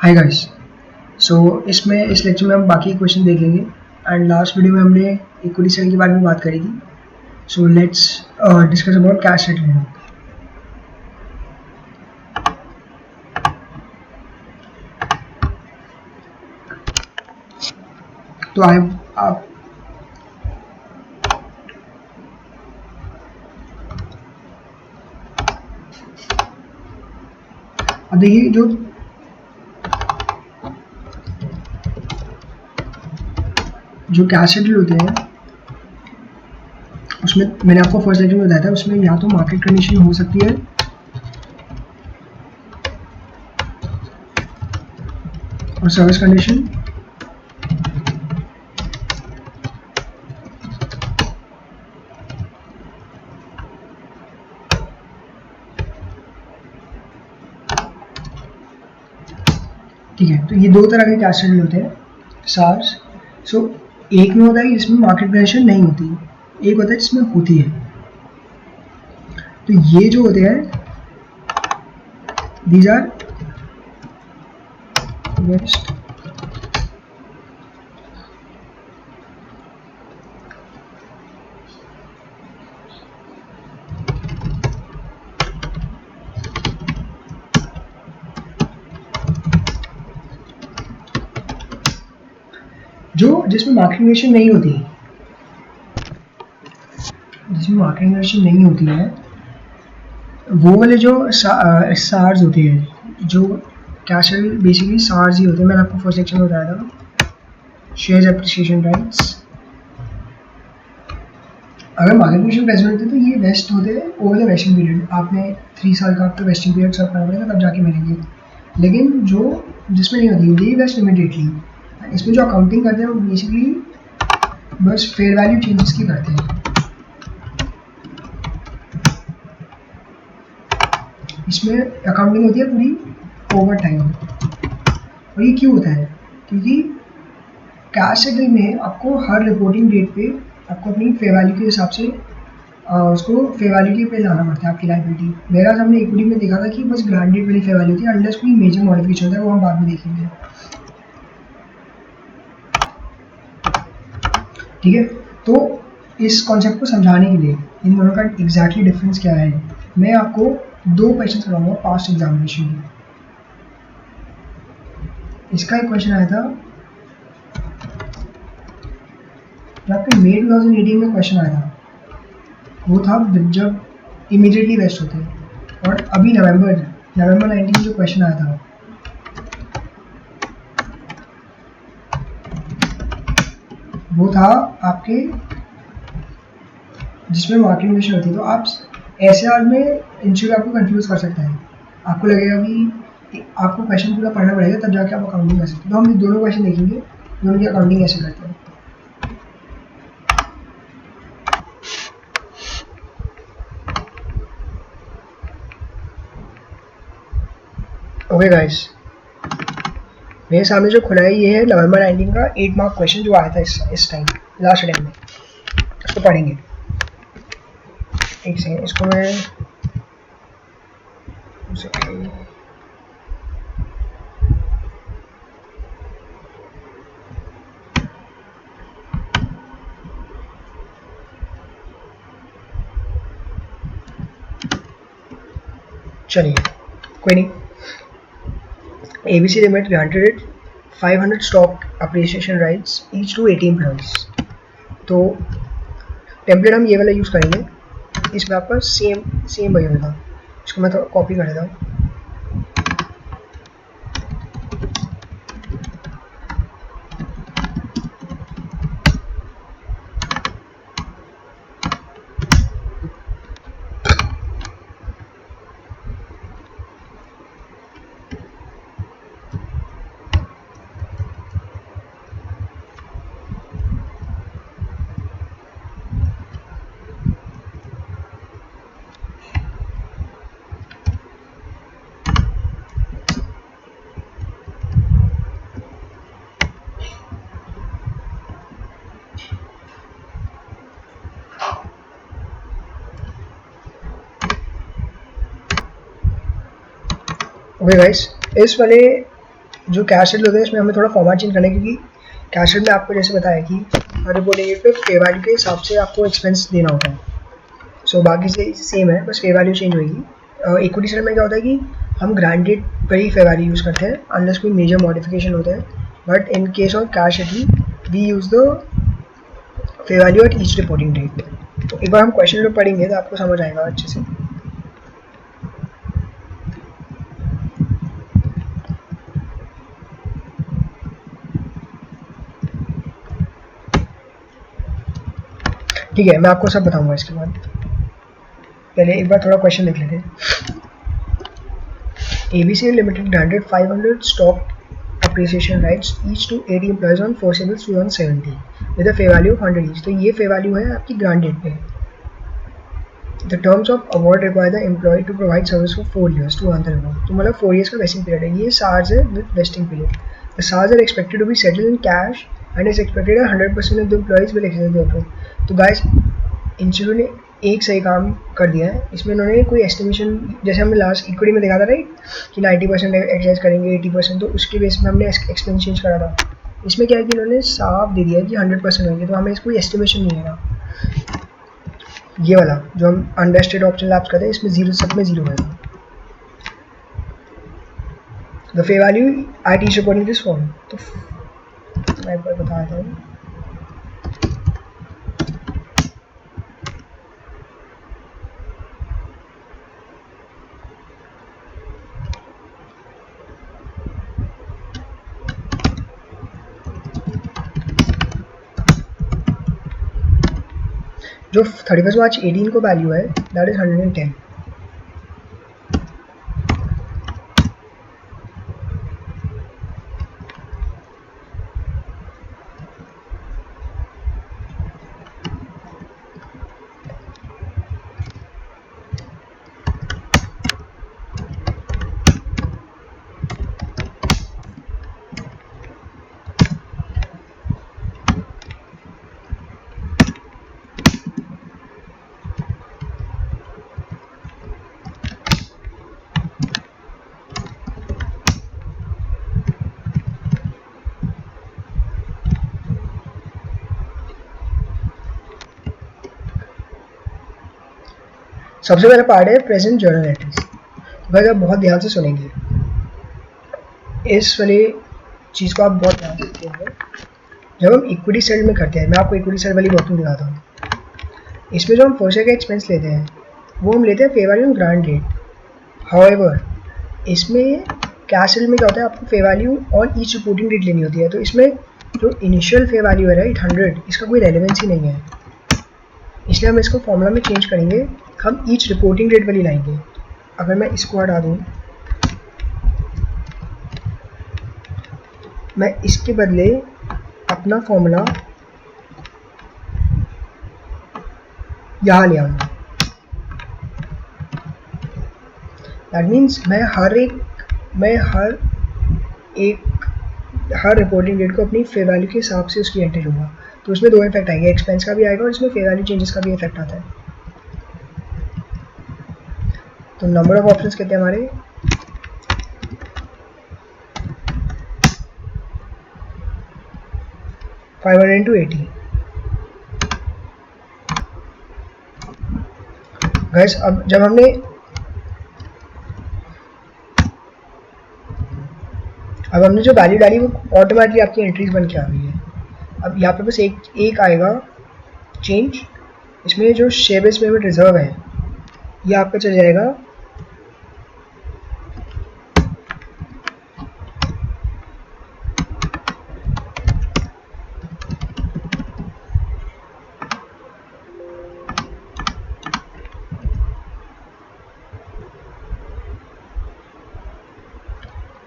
Hi guys. सो इस lecture में हम बाकी क्वेश्चन देख लेंगे एंड लास्ट वीडियो में हमने इक्विटी सेल के बारे में बात करी थी। So let's discuss about cash settlement. तो आप अब देखिए जो कैश सेटल होते हैं उसमें मैंने आपको फर्स्ट लेक्चर में बताया था, उसमें या तो मार्केट कंडीशन हो सकती है और सर्विस कंडीशन, ठीक है। तो ये दो तरह के कैश सेटल होते हैं सार्स। सो एक में होता है जिसमें मार्केट कंडीशन नहीं होती, एक होता है जिसमें होती है। तो ये जो होते हैं दीज आर बेस्ट जिसमें मार्केट कंडीशन नहीं होती, है वो वाले जो सार्स होते हैं, जो कैश बेसिकली सार्स ही होते हैं। मैंने आपको फर्स्ट सेक्शन में बताया था, शेयर्स एप्रिसिएशन राइट्स। अगर मार्केट कंडीशन प्रेजेंट होते तो ये वेस्ट होते हैं ओवर द वेस्टिंग पीरियड। आपने 3 साल का आपका वेस्टिंग पीरियड सर्व करना पड़ेगा तब जाके मिलेंगे। लेकिन जिसमें नहीं होती ये वेस्ट इमीडिएटली। इसमें जो अकाउंटिंग करते हैं वो बेसिकली बस फेयर वैल्यू चेंजेस की करते हैं। इसमें अकाउंटिंग होती है पूरी ओवर टाइम। और ये क्यों होता है? क्योंकि कैश सेटल में आपको हर रिपोर्टिंग डेट पे आपको अपनी फेयर वैल्यू के हिसाब से उसको फेयर वैल्यू पे लाना पड़ता है आपकी लायबिलिटी। मेरा हमने इक्विटी में देखा था कि बस ग्रांट डेट वाली फेयर वैल्यू थी, अनलेस कोई मेजर मॉडिफिकेशन होता है वो हम बाद में देखेंगे, ठीक है। तो इस कॉन्सेप्ट को समझाने के लिए इन दोनों का एग्जैक्टली डिफरेंस क्या है, मैं आपको दो क्वेश्चन कराऊंगा पास्ट एग्जामिनेशन में। इसका एक क्वेश्चन आया था जो आपके मे 2018 में क्वेश्चन आया था, वो था जब इमीडिएटली वेस्ट होते हैं। और अभी नवंबर 19 में जो क्वेश्चन आया था वो था आपके जिसमें मार्केट कंडीशन होती है। तो आप एसआर में इंश्योर आपको कंफ्यूज कर सकता है। आपको लगेगा कि आपको क्वेश्चन पूरा पढ़ना पड़ेगा तब जाके आप अकाउंटिंग कर सकते हैं। तो हम दोनों क्वेश्चन देखेंगे, दोनों की अकाउंटिंग कैसे करते हैं। ओके गाइस, मेरे सामने जो खुला है ये है नवंबर 19 का 8 मार्क क्वेश्चन जो आया था इस टाइम लास्ट टाइम में। इसको पढ़ेंगे। एक सेकेंड, इसको मैं चलिए कोई नहीं। ABC Limited granted 500 stock appreciation rights each to 18 employees। तो टेम्पलेट हम ये वाला यूज़ करेंगे, इसमें आपका सेम वही होगा। इसको मैं तो कॉपी कर देता हूँ। ओके गाइस, इस वाले जो कैश शीट होते हैं इसमें हमें थोड़ा फॉर्मेट चेंज करना है, क्योंकि कैश शीट में आपको जैसे बताया कि हर रिपोर्टिंग डेट पे फेयर वैल्यू के हिसाब से आपको एक्सपेंस देना होता है। सो बाकी से सेम है, बस फेयर वैल्यू चेंज होगी। इक्विटी शेयर में क्या होता है कि हम ग्रांट डेट पर ही फेयर वैल्यू यूज़ करते हैं अनलेस कोई मेजर मॉडिफिकेशन होता है, but in case of cash sheet we use the fair value at each reporting date. तो एक बार हम क्वेश्चन में पढ़ेंगे तो आपको समझ आएगा अच्छे से। ठीक है, मैं आपको सब बताऊंगा इसके बाद। पहले एक बार थोड़ा क्वेश्चन लिख लेते हैं। ABC Limited granted 500 stock appreciation rights each to 80 employees on 4 April 2017 with a fair value of 100 each। तो ये fair value है आपकी ग्रांट डेट पे। The terms of award require the employee to provide service for 4 years to earn the reward। तो मतलब 4 years का vesting period है। ये SARs है with vesting period। The SARs are expected to be settled in cash and is expected that 100% of the employees will exercise the option। तो guys, institute ने एक सही काम कर दिया है। इसमें इन्होंने कोई एस्टिमेशन, जैसे हमने लास्ट इक्विटी में देखा था राइट कि 90% एक्सरसाइज करेंगे 80%, तो उसके बेस में हमने एक्सपेंस चेंज करा था। इसमें क्या है कि इन्होंने साफ दे दिया कि 100% होंगे, तो हमें कोई एस्टिमेशन नहीं है ना। ये वाला जो हम अनवेस्टेड ऑप्शन लैप्स करते हैं इसमें जीरो, सब में जीरो है। The fair value at each reporting this form. तो मैं एक बार बताता हूँ। जो 31 मार्च 18 को वैल्यू है दैट इज 110। सबसे पहला पार्ट है प्रेजेंट जर्नल एंट्रीज। भाई आप बहुत ध्यान से सुनेंगे, इस वाली चीज़ को आप बहुत ध्यान से सुनेंगे। जब हम इक्विटी सेल में करते हैं, मैं आपको इक्विटी सेल वाली वर्किंग दिखाता हूँ। इसमें जो हम फर्स्ट ईयर का एक्सपेंस लेते हैं वो हम लेते हैं fair value grant date. However इसमें कैश सेल में क्या होता है, आपको fair value on each reporting date लेनी होती है। तो इसमें जो इनिशियल फेयर वैल्यू है राइट 100, इसका कोई रेलेवेंस ही नहीं है, इसलिए हम इसको फॉर्मूला में चेंज करेंगे। हम ईच रिपोर्टिंग डेट वाली लाएंगे। अगर मैं इसको हटा दूँ, मैं इसके बदले अपना फॉर्मूला यहाँ ले आऊँगा। दैट मीन्स मैं हर रिपोर्टिंग डेट को अपनी फेयर वैल्यू के हिसाब से उसकी एंट्री लूँगा। तो उसमें दो इफेक्ट आएंगे, एक्सपेंस का भी आएगा और इसमें फेयर वैल्यू चेंजेस का भी इफेक्ट आता है। तो नंबर ऑफ ऑप्शंस कितने हमारे, $500 into 80। गाइस अब जब हमने जो वैल्यू डाली वो ऑटोमेटिकली आपकी एंट्रीज बन के आ गई है। अब यहाँ पे बस एक आएगा चेंज, इसमें जो शेयर बेस पेमेंट रिजर्व है ये आपका चल जाएगा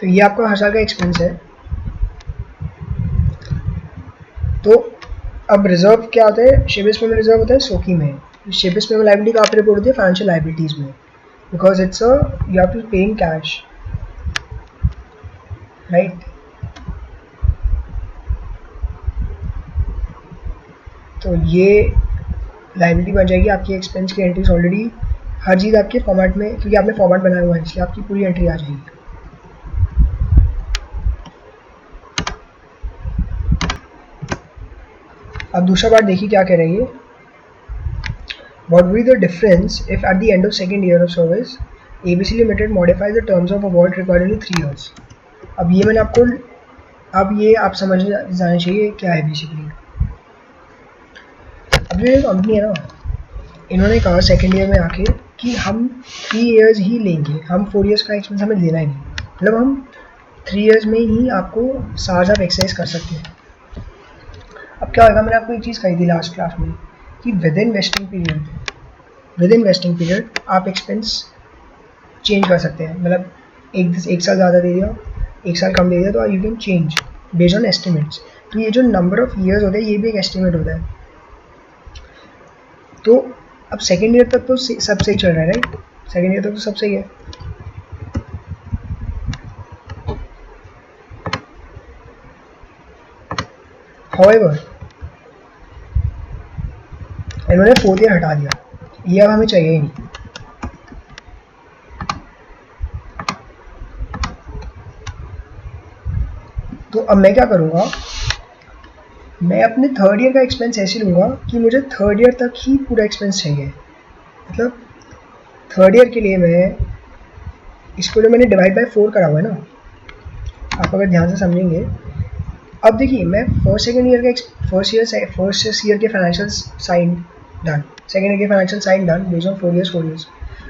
तो ये आपका हर साल का एक्सपेंस है। तो अब रिजर्व क्या होता है, शेयर बेस पेमेंट रिजर्व होता है सोकी में। शेयर बेस पेमेंट लायबिलिटी कहाँ पे रिपोर्ट होती है, फाइनेंशियल लायबिलिटीज में, because it's a you have to pay in cash right. तो ये लायबिलिटी बन जाएगी आपकी एक्सपेंस की एंट्रीज ऑलरेडी हर चीज़ आपके फॉर्मेट में, क्योंकि आपने फॉर्मेट बनाया हुआ है इसलिए आपकी पूरी एंट्री आ जाएगी। अब दूसरा बात देखिए क्या कह रही है, What would be the difference if at the end of second year of service, ABC Limited modifies the terms of award required only 3 years? अब ये मैंने आपको, अब ये आप समझ जाना चाहिए क्या है बेसिकली। अब जो ये कंपनी है ना, इन्होंने कहा सेकेंड ईयर में आके कि हम 3 इयर्स ही लेंगे, हम 4 इयर्स का एक्सपीरियंस हमें देना ही नहीं, मतलब हम 3 इयर्स में ही आपको साथ आप एक्सरसाइज कर सकते हैं। अब क्या होगा, मैंने आपको एक चीज़ कही थी लास्ट क्लास में कि विद इन वेस्टिंग पीरियड आप एक्सपेंस चेंज कर सकते हैं, मतलब एक साल ज़्यादा दे दिया, एक साल कम दे दिया, तो you can change based on estimates. तो ये जो नंबर ऑफ ईयर्स होता है ये भी एक एस्टिमेट होता है। तो अब सेकेंड ईयर तक तो सब सही चल रहा है, राइट? सेकेंड ईयर तक तो सब सही है। However, इन्होंने 4th ईयर हटा दिया, ये अब हमें चाहिए ही नहीं। तो अब मैं क्या करूँगा, मैं अपने 3rd ईयर का एक्सपेंस ऐसे लूँगा कि मुझे 3rd ईयर तक ही पूरा एक्सपेंस चाहिए। मतलब 3rd ईयर के लिए मैं इसको जो मैंने डिवाइड बाय 4 करा हुआ है ना, आप अगर ध्यान से समझेंगे, अब देखिए मैं फर्स्ट ईयर के financial sign done, second year के financial sign done based on 4 years.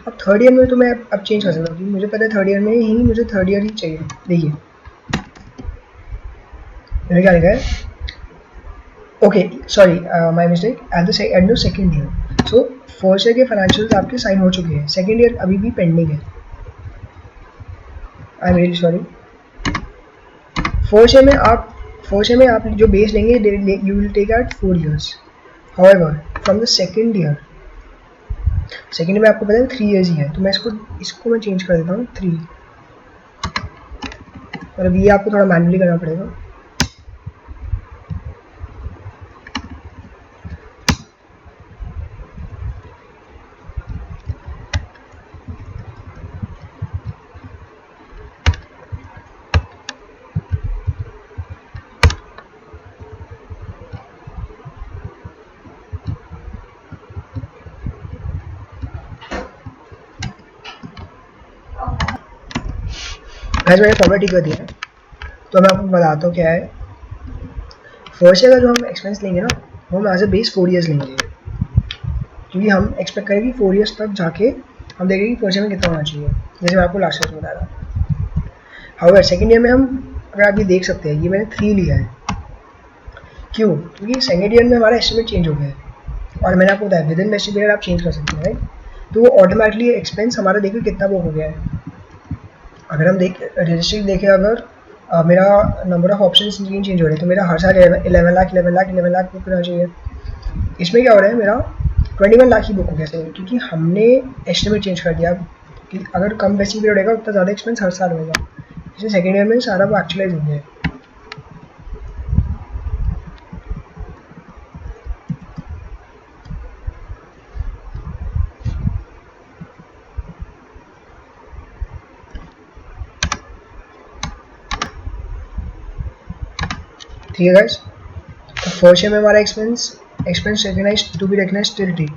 अब 3rd ईयर में तो मैं अब चेंज कर सकता हूँ क्योंकि मुझे पता है 3rd ईयर में ही मुझे 3rd ईयर ही चाहिए। देखिए मैंने क्या लिखा है, okay sorry my mistake, at the end of second year. So first year के फाइनेंशियल्स आपके साइन हो चुके हैं, सेकेंड ईयर अभी भी पेंडिंग है, I am really sorry. First year में आप जो बेस लेंगे you will take at 4 years. However from the second year में आपको पता है 3 इयर्स ही है, तो मैं इसको मैं चेंज कर देता हूँ 3, और अब ये आपको थोड़ा मैन्युअली करना पड़ेगा। मैंने फॉर्मेट ठीक कर दिया है, तो मैं आपको बताता हूँ क्या है। फर्स्ट ईयर का जो हम एक्सपेंस लेंगे ना, वो हम एज ए बेस 4 इयर्स लेंगे, क्योंकि हम एक्सपेक्ट करें कि 4 इयर्स तक जाके हम देखेंगे कि फर्स्ट ईयर में कितना होना चाहिए, जैसे मैं आपको लास्ट ईयर में बताया था। हाउएवर सेकेंड ईयर में हम, अगर आप ये देख सकते हैं, ये मैंने 3 लिया है, क्यों? क्योंकि सेकेंड ईयर में हमारा एस्टिमेट चेंज हो गया है, और मैंने आपको बताया विद इन वेस्टिंग पीरियड आप चेंज कर सकते हैं, राइट? तो वो ऑटोमेटिकली एक्सपेंस हमारा देखिए कितना बुक हो गया है। अगर हम रजिस्ट्री देखें, अगर मेरा नंबर ऑफ ऑप्शन चेंज हो रहे हैं, तो मेरा हर साल 11 लाख बुक होना चाहिए। इसमें क्या हो रहा है, मेरा 21 लाख ही बुक हो गया सर, क्योंकि हमने एस्टिमेट चेंज कर दिया कि अगर कम वेस्टिंग पीरियड होगा उतना ज़्यादा एक्सपेंस हर साल होगा, इसलिए सेकेंड ईयर में सारा वो एक्चुअलाइज हो गया है। ठीक है गाइस, तो फर्स्ट ईयर में हमारा expense recognise to be recognise till date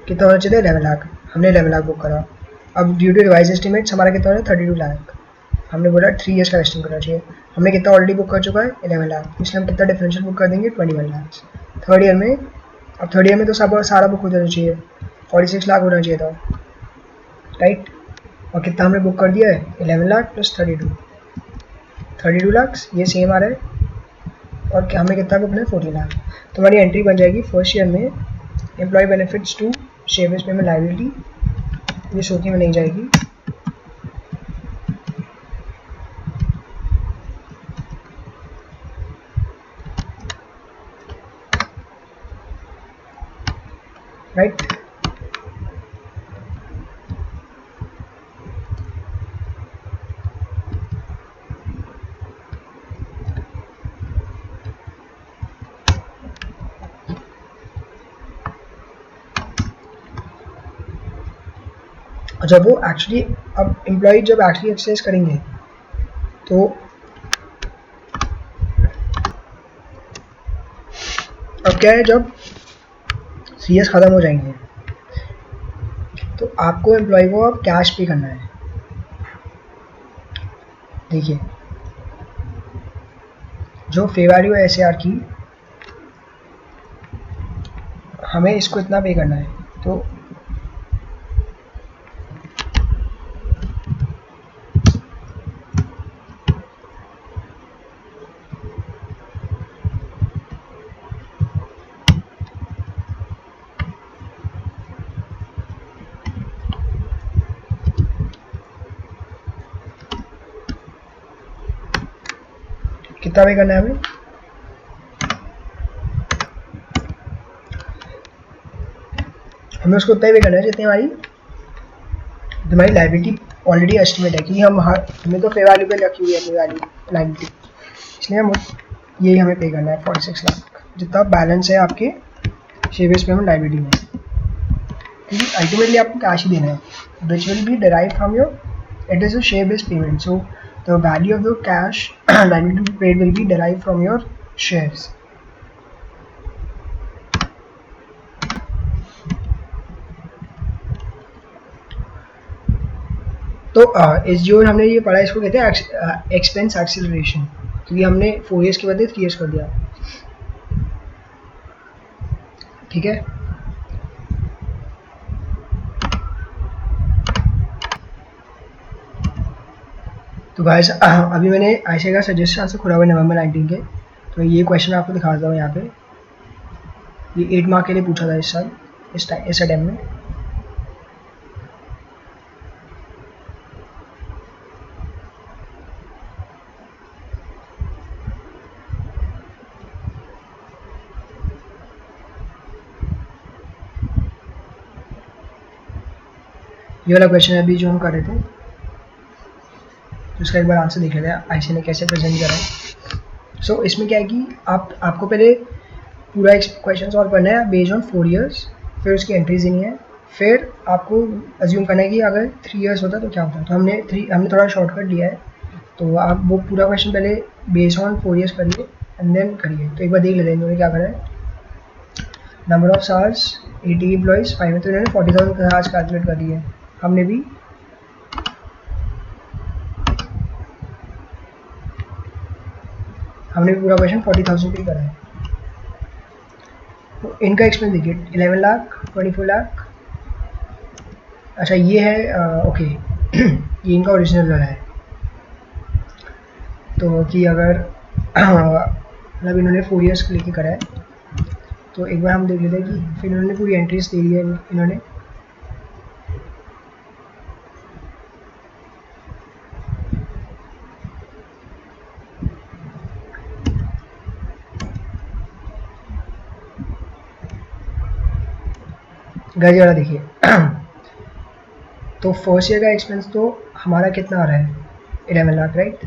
कितना होना चाहिए, 11 लाख, हमने 11 लाख बुक करा। अब ड्यू टू रिवाइज एस्टिमेट्स हमारा कितना होना है, 32 लाख, हमने बोला 3 इयर्स का वेस्टिंग करना चाहिए, हमने कितना ऑलरेडी बुक कर चुका है, 11 लाख, इसलिए हम कितना डिफरेंशियल बुक कर देंगे, 21 लाख। थर्ड ईयर में, अब थर्ड ईयर में तो सब सारा बुक हो जाना चाहिए, 46 लाख होना चाहिए था, राइट? और कितना हमने बुक कर दिया है, 11 लाख प्लस 32 लाख, ये सेम आ रहा है, और हमें कितना बुक है, 14 लाख। तो हमारी एंट्री बन जाएगी फर्स्ट ईयर में employ benefits to shares payment liability, ये शो की में नहीं जाएगी, राइट? जब वो एक्चुअली, अब एम्प्लॉय जब एक्चुअली एक्सरसाइज करेंगे, तो अब क्या है, जब CS ख़त्म हो जाएंगे तो आपको एम्प्लॉय को अब कैश पे करना है। देखिए जो फेयर वैल्यू है SAR की, हमें इसको इतना पे करना है। तो कितना पे करना है हमें? हमें उसको उतना ही पे करना है जितनी हमारी लाइबिलिटी ऑलरेडी एस्टिमेट है, क्योंकि हमें तो फेयर वैल्यू पे रखी हुई है अपनी लाइबिलिटी, इसलिए यही हमें पे करना है 46 लाख, जितना बैलेंस है आपके शेयर बेस्ड पेमेंट लाइबिलिटी में, क्योंकि अल्टीमेटली आपको कैश ही देना है, which will be derive from your, it is a share based payment, so the value of the cash liability paid will be derive from your shares. तो इस जो हमने ये पढ़ा इसको कहते हैं एक्सपेंस एक्सीलरेशन, क्योंकि हमने 4 ईयर्स के बदले 3 ईयर्स कर दिया। ठीक है, तो गाइस अभी मैंने आयशा का सजेशन से खुला हुआ नवंबर 19 के, तो ये क्वेश्चन आपको दिखाता हूँ यहाँ पे, ये 8 मार्क के लिए पूछा था इस साल, इस अटेम्प्ट में। ये वाला क्वेश्चन अभी जो हम कर रहे थे, तो इसका एक बार आंसर देख लेते हैं आयशा ने कैसे प्रेजेंट करा है। सो इसमें क्या है कि आपको पहले पूरा क्वेश्चन सॉल्व करना है बेस्ड ऑन 4 ईयर्स, फिर उसकी एंट्रीज देनी है, फिर आपको अज्यूम करना है कि अगर 3 ईयर्स होता तो क्या होता। तो हमने थोड़ा शॉर्टकट लिया है, तो आप वो पूरा क्वेश्चन पहले बेस्ड ऑन 4 ईयर्स करिए एंड देन करिए। तो एक बार देख लेते हैं इन्होंने क्या करा है। नंबर ऑफ सार्स 80 एम्प्लॉइज 5 में, तो इन्होंने 40,000 सार्स कैलकुलेट कर दी है, हमने भी पूरा क्वेश्चन 40,000 पे करा है। तो इनका एक्सपेंस देखिए 11 लाख 24 लाख, अच्छा ये है ओके ये इनका ओरिजिनल वाला है। तो कि अगर मतलब इन्होंने 4 ईयर्स लेके करा है, तो एक बार हम देख लेते हैं कि फिर इन्होंने पूरी एंट्रीज दे दी है इन्होंने। गाइस वाला देखिए तो फर्स्ट ईयर का एक्सपेंस तो हमारा कितना आ रहा है 11 lakh, right.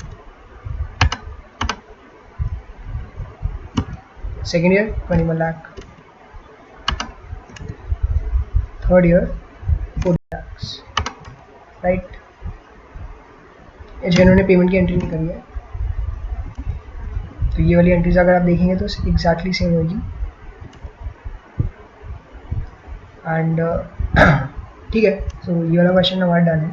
Second year 21 lakh, third year 40 lakh, right. इन्होंने पेमेंट की एंट्री नहीं करी है, तो ये वाली एंट्रीज अगर आप देखेंगे तो एग्जैक्टली सेम होगी। एंड ठीक है, सो ये वाला क्वेश्चन हमारा डन है।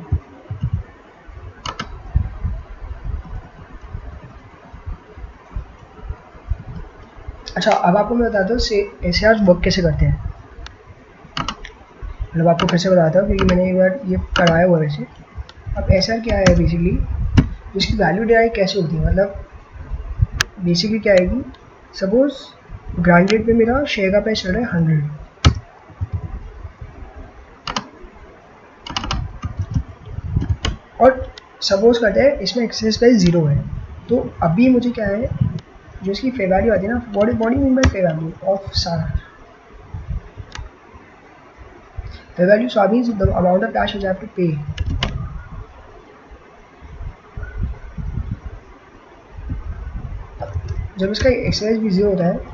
अच्छा अब आपको मैं बताता हूँ SAR वर्क कैसे करते हैं, मतलब आपको फिर से बताता हूँ क्योंकि मैंने एक बार ये करवाया हुआ है वैसे। अब SAR क्या है बेसिकली, इसकी वैल्यू डिराइव कैसे होती है, मतलब बेसिकली क्या है कि सपोज ग्रांटेड पे मेरा शेयर का प्राइस चल रहा है 100, और सपोज करते हैं इसमें एक्सेस प्राइस 0 है, तो अभी मुझे क्या है जो इसकी फेयर वैल्यू आती है ना, body mean by fair value of SAR, fair value SAR means the amount of cash which I have to pay. जब इसका एक्सेस भी 0 होता है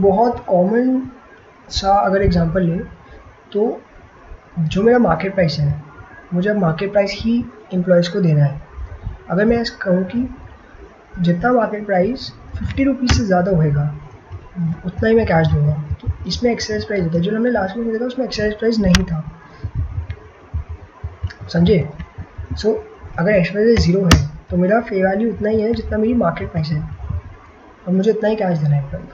बहुत कॉमन सा अगर एग्जांपल ले तो जो मेरा मार्केट प्राइस है, मुझे मार्केट प्राइस ही एम्प्लॉयज़ को देना है। अगर मैं ऐसा कहूँ कि जितना मार्केट प्राइस 50 रुपीज़ से ज़्यादा होएगा उतना ही मैं कैश दूंगा, तो इसमें एक्सरसाइज प्राइस होता है। जो हमने लास्ट में देखा उसमें एक्सरसाइज प्राइस नहीं था, समझे? सो अगर एक्सरसाइज 0 है तो मेरा फेयर वैल्यू उतना ही है जितना मेरी मार्केट प्राइस है, और मुझे इतना ही कैश देना है।